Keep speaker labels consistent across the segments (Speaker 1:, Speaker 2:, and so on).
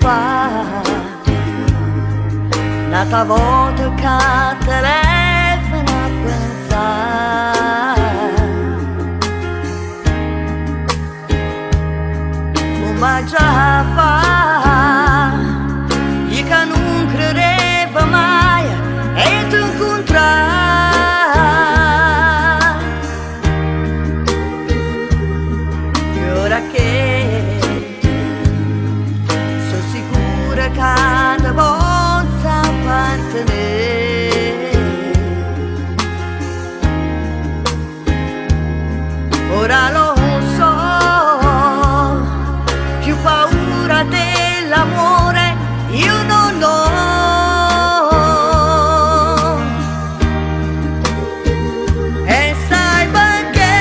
Speaker 1: fa, nata volta che telefono a pensare, ma già fa, io che non credevo mai e ti incontrare, e ora che sono sicura che ti possa appartenere, ora lo so, più paura dell'amore io non ho, e sai perché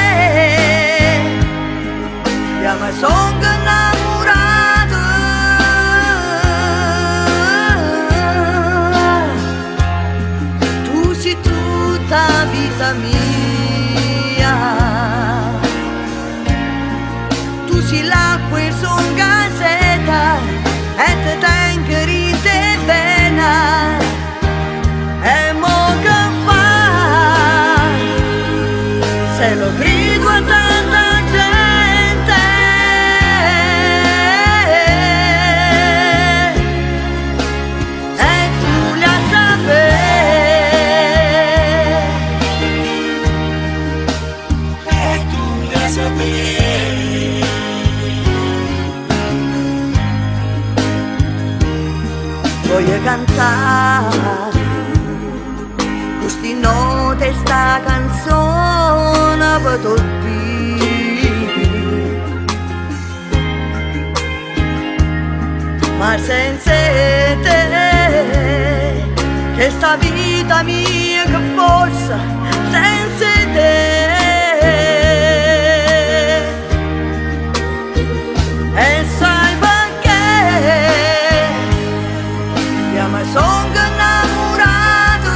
Speaker 1: io mi sono innamorato, tu sei tutta vita mia, tu sei l'acqua e son gazzetta e te tengo in te bene, e mo che fa se lo grido a tanta gente, e tu la sapere, e tu la sapere. Voglio cantare questi note, sta canzone per tutti, ma senza te, che sta vita mia che forse senza te, e sai perché io mi sono innamorato,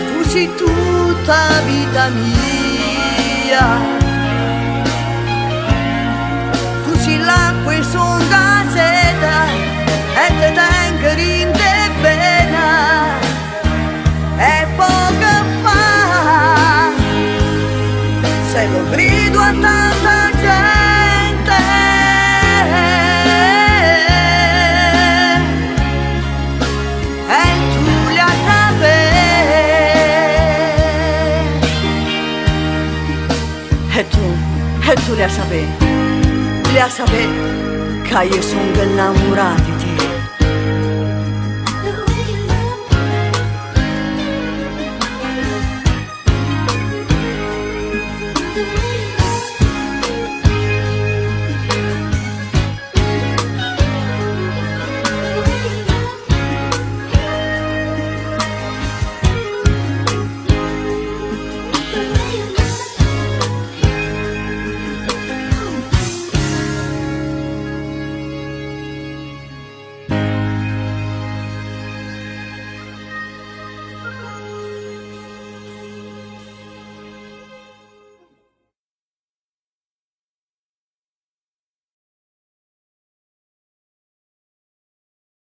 Speaker 1: tu sei tutta vita mia, tu sei l'acqua e son gazzetta e te tengo in te bene, e poco fa se lo grido a tanta gente, e tu la sapere, e tu la sapere che io sono innamorato.